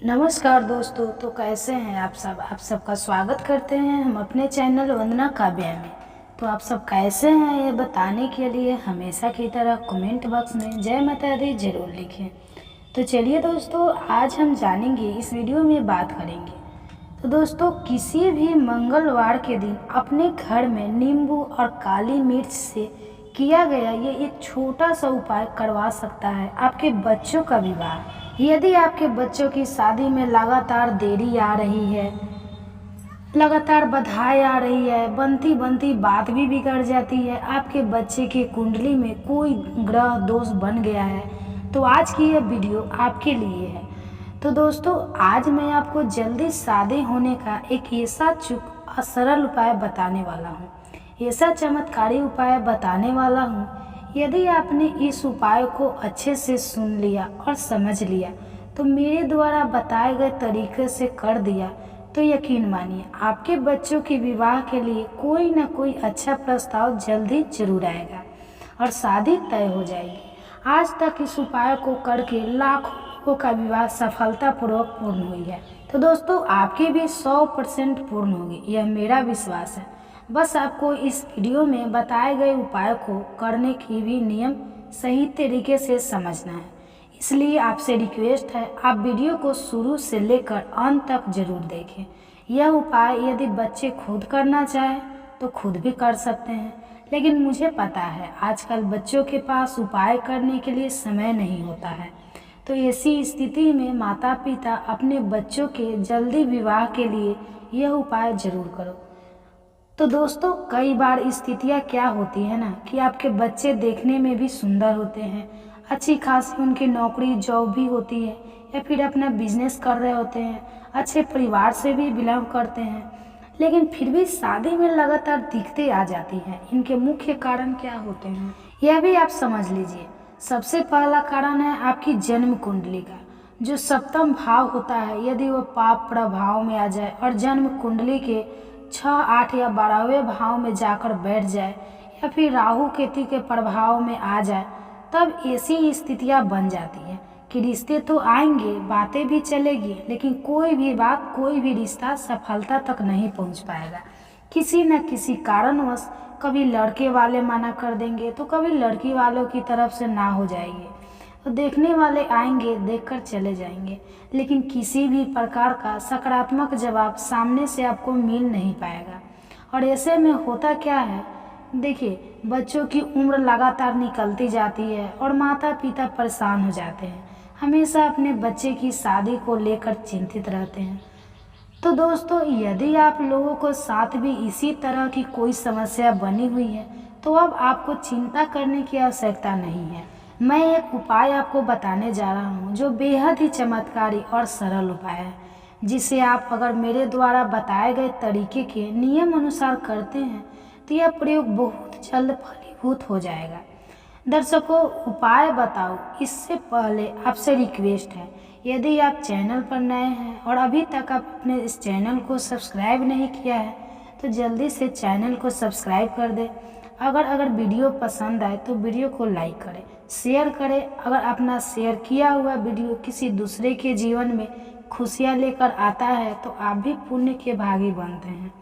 नमस्कार दोस्तों। तो कैसे हैं आप सब। आप सबका स्वागत करते हैं हम अपने चैनल वंदना काव्या में। तो आप सब कैसे हैं ये बताने के लिए हमेशा की तरह कमेंट बॉक्स में जय माता दी जरूर लिखें। तो चलिए दोस्तों, आज हम जानेंगे, इस वीडियो में बात करेंगे। तो दोस्तों, किसी भी मंगलवार के दिन अपने घर में नींबू और काली मिर्च से किया गया ये एक छोटा सा उपाय करवा सकता है आपके बच्चों का विवाह। यदि आपके बच्चों की शादी में लगातार देरी आ रही है, लगातार बाधाएं आ रही है, बनती बनती बात भी बिगड़ जाती है, आपके बच्चे की कुंडली में कोई ग्रह दोष बन गया है, तो आज की यह वीडियो आपके लिए है। तो दोस्तों, आज मैं आपको जल्दी शादी होने का एक ऐसा सरल उपाय बताने वाला हूँ, ऐसा चमत्कारी उपाय बताने वाला हूँ। यदि आपने इस उपाय को अच्छे से सुन लिया और समझ लिया, तो मेरे द्वारा बताए गए तरीके से कर दिया, तो यकीन मानिए आपके बच्चों के विवाह के लिए कोई ना कोई अच्छा प्रस्ताव जल्दी जरूर आएगा और शादी तय हो जाएगी। आज तक इस उपाय को करके लाखों लोगों का विवाह सफलतापूर्वक पूर्ण हुई है। तो दोस्तों, आपकी भी 100% पूर्ण होगी, यह मेरा विश्वास है। बस आपको इस वीडियो में बताए गए उपाय को करने की भी नियम सही तरीके से समझना है। इसलिए आपसे रिक्वेस्ट है, आप वीडियो को शुरू से लेकर अंत तक जरूर देखें। यह उपाय यदि बच्चे खुद करना चाहें तो खुद भी कर सकते हैं, लेकिन मुझे पता है आजकल बच्चों के पास उपाय करने के लिए समय नहीं होता है। तो ऐसी स्थिति में माता पिता अपने बच्चों के जल्दी विवाह के लिए यह उपाय जरूर करो। तो दोस्तों, कई बार स्थितियाँ क्या होती है ना कि आपके बच्चे देखने में भी सुंदर होते हैं, अच्छी खासी उनकी नौकरी जॉब भी होती है, या फिर अपना बिजनेस कर रहे होते हैं, अच्छे परिवार से भी बिलोंग करते हैं, लेकिन फिर भी शादी में लगातार दिक्कतें आ जाती हैं। इनके मुख्य कारण क्या होते हैं यह भी आप समझ लीजिए। सबसे पहला कारण है आपकी जन्म कुंडली का जो सप्तम भाव होता है। यदि वो पाप प्रभाव में आ जाए और जन्म कुंडली के 6, 8 या 12वें भाव में जाकर बैठ जाए, या फिर राहु केतु के प्रभाव में आ जाए, तब ऐसी स्थितियां बन जाती हैं कि रिश्ते तो आएंगे, बातें भी चलेगी, लेकिन कोई भी बात, कोई भी रिश्ता सफलता तक नहीं पहुंच पाएगा। किसी न किसी कारणवश कभी लड़के वाले मना कर देंगे, तो कभी लड़की वालों की तरफ से ना हो जाएगी, तो देखने वाले आएंगे, देखकर चले जाएंगे, लेकिन किसी भी प्रकार का सकारात्मक जवाब सामने से आपको मिल नहीं पाएगा। और ऐसे में होता क्या है, देखिए, बच्चों की उम्र लगातार निकलती जाती है और माता पिता परेशान हो जाते हैं, हमेशा अपने बच्चे की शादी को लेकर चिंतित रहते हैं। तो दोस्तों, यदि आप लोगों को साथ भी इसी तरह की कोई समस्या बनी हुई है, तो अब आपको चिंता करने की आवश्यकता नहीं है। मैं एक उपाय आपको बताने जा रहा हूँ जो बेहद ही चमत्कारी और सरल उपाय है, जिसे आप अगर मेरे द्वारा बताए गए तरीके के नियम अनुसार करते हैं तो यह प्रयोग बहुत जल्द फलीभूत हो जाएगा। दर्शकों, उपाय बताओ इससे पहले आपसे रिक्वेस्ट है, यदि आप चैनल पर नए हैं और अभी तक आप अपने इस चैनल को सब्सक्राइब नहीं किया है, तो जल्दी से चैनल को सब्सक्राइब कर दें। अगर वीडियो पसंद आए तो वीडियो को लाइक करें, शेयर करें। अगर अपना शेयर किया हुआ वीडियो किसी दूसरे के जीवन में खुशियाँ लेकर आता है, तो आप भी पुण्य के भागी बनते हैं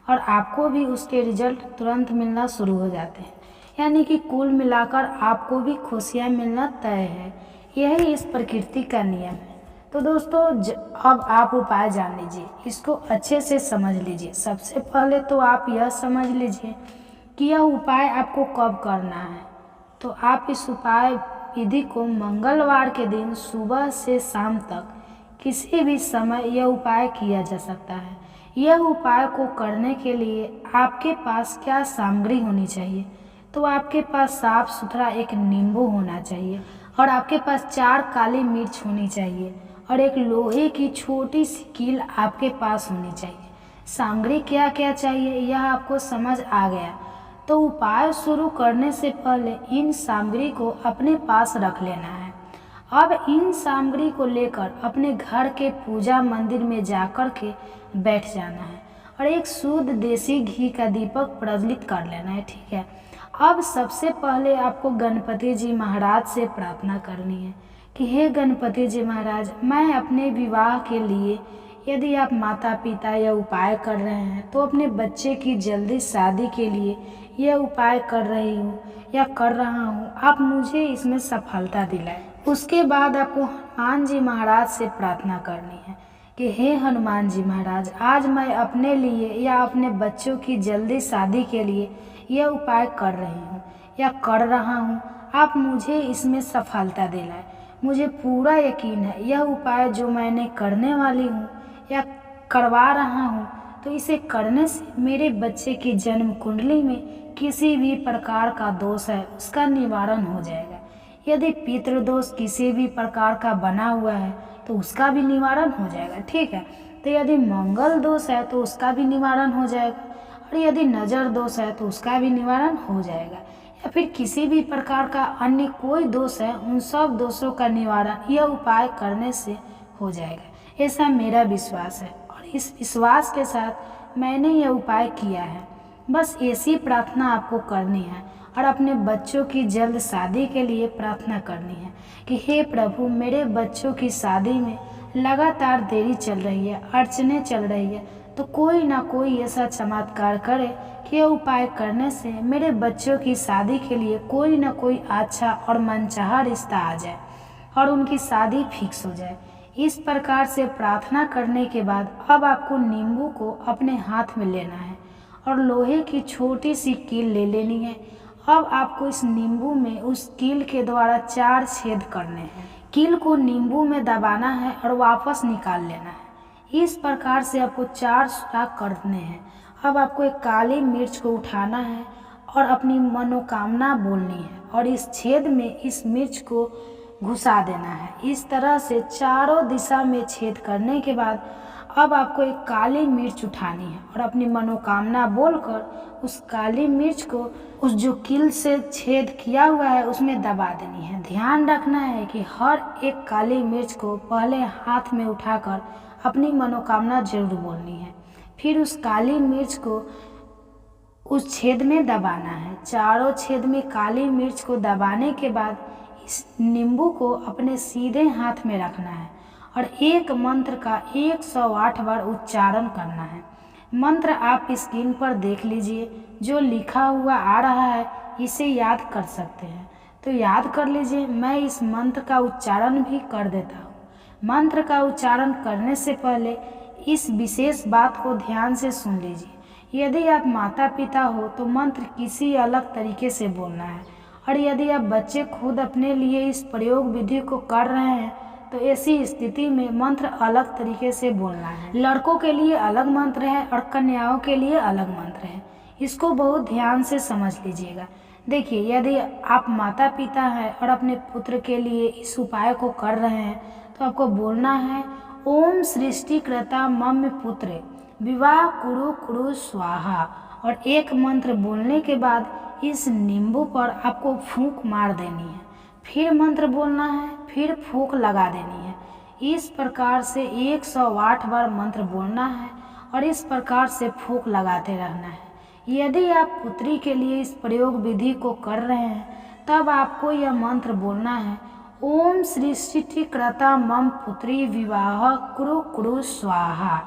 और आपको भी उसके रिजल्ट तुरंत मिलना शुरू हो जाते हैं। यानी कि कुल मिलाकर आपको भी खुशियाँ मिलना तय है। यही इस प्रकृति का नियम है। तो दोस्तों, अब आप उपाय जान लीजिए, इसको अच्छे से समझ लीजिए। सबसे पहले तो आप यह समझ लीजिए कि यह उपाय आपको कब करना है। तो आप इस उपाय विधि को मंगलवार के दिन सुबह से शाम तक किसी भी समय यह उपाय किया जा सकता है। यह उपाय को करने के लिए आपके पास क्या सामग्री होनी चाहिए, तो आपके पास साफ सुथरा एक नींबू होना चाहिए, और आपके पास 4 काली मिर्च होनी चाहिए, और एक लोहे की छोटी सी कील आपके पास होनी चाहिए। सामग्री क्या क्या चाहिए यह आपको समझ आ गया। तो उपाय शुरू करने से पहले इन सामग्री को अपने पास रख लेना है। अब इन सामग्री को लेकर अपने घर के पूजा मंदिर में जाकर के बैठ जाना है और एक शुद्ध देसी घी का दीपक प्रज्वलित कर लेना है। ठीक है। अब सबसे पहले आपको गणपति जी महाराज से प्रार्थना करनी है कि हे गणपति जी महाराज, मैं अपने विवाह के लिए यदि आप माता पिता यह उपाय कर रहे हैं तो अपने बच्चे की जल्दी शादी के लिए यह उपाय कर रही हूँ या कर रहा हूँ, आप मुझे इसमें सफलता दिलाएं। उसके बाद आपको हनुमान जी महाराज से प्रार्थना करनी है कि हे हनुमान जी महाराज, आज मैं अपने लिए या अपने बच्चों की जल्दी शादी के लिए यह उपाय कर रही हूँ या कर रहा हूँ, आप मुझे इसमें सफलता दिलाएं। मुझे पूरा यकीन है यह उपाय जो मैंने करने वाली हूँ या करवा रहा हूँ, तो इसे करने से मेरे बच्चे की जन्म कुंडली में किसी भी प्रकार का दोष है उसका निवारण हो जाएगा। यदि पितृदोष किसी भी प्रकार का बना हुआ है तो उसका भी निवारण हो जाएगा, ठीक है। तो यदि मंगल दोष है तो उसका भी निवारण हो जाएगा, और यदि नज़र दोष है तो उसका भी निवारण हो जाएगा, या फिर किसी भी प्रकार का अन्य कोई दोष है, उन सब दोषों का निवारण यह उपाय करने से हो जाएगा। ऐसा मेरा विश्वास है और इस विश्वास के साथ मैंने यह उपाय किया है। बस ऐसी प्रार्थना आपको करनी है और अपने बच्चों की जल्द शादी के लिए प्रार्थना करनी है कि हे प्रभु, मेरे बच्चों की शादी में लगातार देरी चल रही है, अड़चने चल रही है, तो कोई ना कोई ऐसा चमत्कार करे कि यह उपाय करने से मेरे बच्चों की शादी के लिए कोई ना कोई अच्छा और मनचाहा रिश्ता आ जाए और उनकी शादी फिक्स हो जाए। इस प्रकार से प्रार्थना करने के बाद अब आपको नींबू को अपने हाथ में लेना है और लोहे की छोटी सी कील ले लेनी है। अब आपको इस नींबू में उस कील के द्वारा 4 छेद करने हैं। कील को नींबू में दबाना है और वापस निकाल लेना है। इस प्रकार से आपको 4 सुराख करने हैं। अब आपको एक काली मिर्च को उठाना है और अपनी मनोकामना बोलनी है और इस छेद में इस मिर्च को घुसा देना है। इस तरह से चारों दिशा में छेद करने के बाद अब आपको एक काली मिर्च उठानी है और अपनी मनोकामना बोलकर उस काली मिर्च को उस जो कील से छेद किया हुआ है उसमें दबा देनी है। ध्यान रखना है कि हर एक काली मिर्च को पहले हाथ में उठाकर अपनी मनोकामना जरूर बोलनी है, फिर उस काली मिर्च को उस छेद में दबाना है। चारों छेद में काली मिर्च को दबाने के बाद इस नींबू को अपने सीधे हाथ में रखना है और एक मंत्र का 108 बार उच्चारण करना है। मंत्र आप स्क्रीन पर देख लीजिए, जो लिखा हुआ आ रहा है इसे याद कर सकते हैं तो याद कर लीजिए। मैं इस मंत्र का उच्चारण भी कर देता हूँ। मंत्र का उच्चारण करने से पहले इस विशेष बात को ध्यान से सुन लीजिए। यदि आप माता पिता हो तो मंत्र किसी अलग तरीके से बोलना है, और यदि आप बच्चे खुद अपने लिए इस प्रयोग विधि को कर रहे हैं तो ऐसी स्थिति में मंत्र अलग तरीके से बोलना है। लड़कों के लिए अलग मंत्र है और कन्याओं के लिए अलग मंत्र है। इसको बहुत ध्यान से समझ लीजिएगा। देखिए, यदि आप माता पिता हैं और अपने पुत्र के लिए इस उपाय को कर रहे हैं तो आपको बोलना है ओम सृष्टिकर्ता मम पुत्रे विवाह कुरु कुरु स्वाहा, और एक मंत्र बोलने के बाद इस नींबू पर आपको फूंक मार देनी है। फिर मंत्र बोलना है, फिर फूंक लगा देनी है। इस प्रकार से 108 बार मंत्र बोलना है और इस प्रकार से फूंक लगाते रहना है। यदि आप पुत्री के लिए इस प्रयोग विधि को कर रहे हैं तब आपको यह मंत्र बोलना है ओम सृष्टिकर्ता मम पुत्री विवाह कुरु कुरु स्वाहा,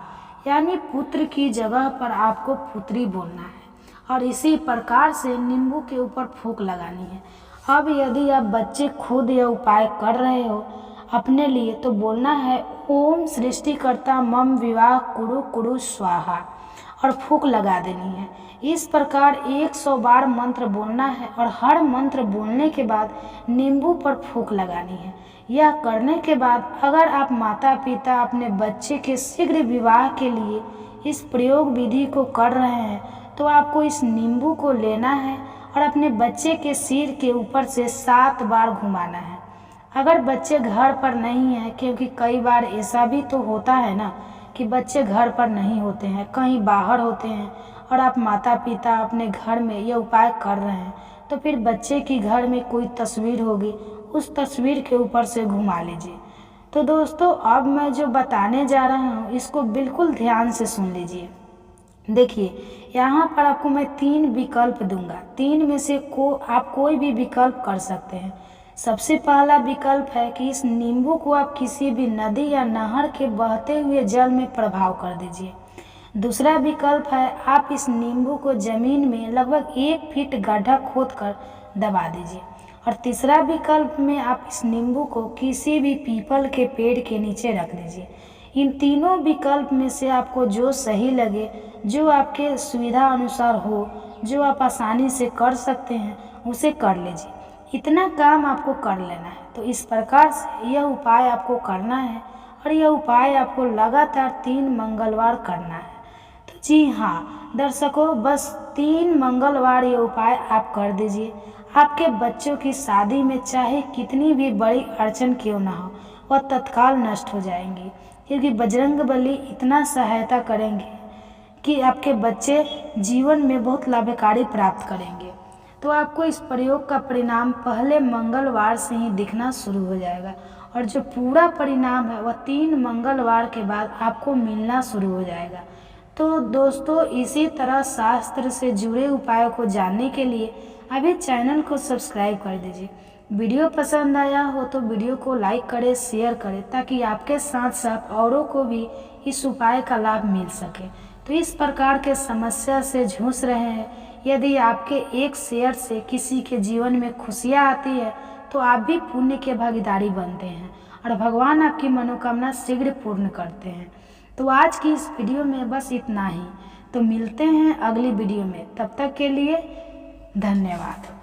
यानी पुत्र की जगह पर आपको पुत्री बोलना है और इसी प्रकार से नींबू के ऊपर फूंक लगानी है। अब यदि आप बच्चे खुद यह उपाय कर रहे हो अपने लिए तो बोलना है ओम सृष्टिकर्ता मम विवाह कुरु कुरु स्वाहा और फूंक लगा देनी है। इस प्रकार 100 बार मंत्र बोलना है और हर मंत्र बोलने के बाद नींबू पर फूंक लगानी है। यह करने के बाद अगर आप माता पिता अपने बच्चे के शीघ्र विवाह के लिए इस प्रयोग विधि को कर रहे हैं तो आपको इस नींबू को लेना है और अपने बच्चे के सिर के ऊपर से 7 बार घुमाना है। अगर बच्चे घर पर नहीं हैं, क्योंकि कई बार ऐसा भी तो होता है ना कि बच्चे घर पर नहीं होते हैं, कहीं बाहर होते हैं और आप माता पिता अपने घर में ये उपाय कर रहे हैं, तो फिर बच्चे की घर में कोई तस्वीर होगी, उस तस्वीर के ऊपर से घुमा लीजिए। तो दोस्तों, अब मैं जो बताने जा रहा हूँ इसको बिल्कुल ध्यान से सुन लीजिए। देखिए, यहाँ पर आपको मैं 3 विकल्प दूंगा, 3 में से आप कोई भी विकल्प कर सकते हैं। सबसे पहला विकल्प है कि इस नींबू को आप किसी भी नदी या नहर के बहते हुए जल में प्रभाव कर दीजिए। दूसरा विकल्प है आप इस नींबू को जमीन में लगभग 1 फीट गड्ढा खोदकर दबा दीजिए। और तीसरा विकल्प में आप इस नींबू को किसी भी पीपल के पेड़ के नीचे रख दीजिए। इन तीनों विकल्प में से आपको जो सही लगे, जो आपके सुविधा अनुसार हो, जो आप आसानी से कर सकते हैं, उसे कर लीजिए। इतना काम आपको कर लेना है। तो इस प्रकार से यह उपाय आपको करना है और यह उपाय आपको लगातार 3 मंगलवार करना है। तो जी हाँ दर्शकों, बस 3 मंगलवार ये उपाय आप कर दीजिए। आपके बच्चों की शादी में चाहे कितनी भी बड़ी अड़चन क्यों ना हो, वह तत्काल नष्ट हो जाएंगी, क्योंकि बजरंगबली इतना सहायता करेंगे कि आपके बच्चे जीवन में बहुत लाभकारी प्राप्त करेंगे। तो आपको इस प्रयोग का परिणाम पहले मंगलवार से ही दिखना शुरू हो जाएगा और जो पूरा परिणाम है वह 3 मंगलवार के बाद आपको मिलना शुरू हो जाएगा। तो दोस्तों, इसी तरह शास्त्र से जुड़े उपायों को जानने के लिए अभी चैनल को सब्सक्राइब कर दीजिए। वीडियो पसंद आया हो तो वीडियो को लाइक करें, शेयर करें, ताकि आपके साथ साथ औरों को भी इस उपाय का लाभ मिल सके। तो इस प्रकार के समस्या से जूझ रहे हैं, यदि आपके एक शेयर से किसी के जीवन में खुशियाँ आती है तो आप भी पुण्य के भागीदारी बनते हैं और भगवान आपकी मनोकामना शीघ्र पूर्ण करते हैं। तो आज की इस वीडियो में बस इतना ही। तो मिलते हैं अगली वीडियो में, तब तक के लिए धन्यवाद।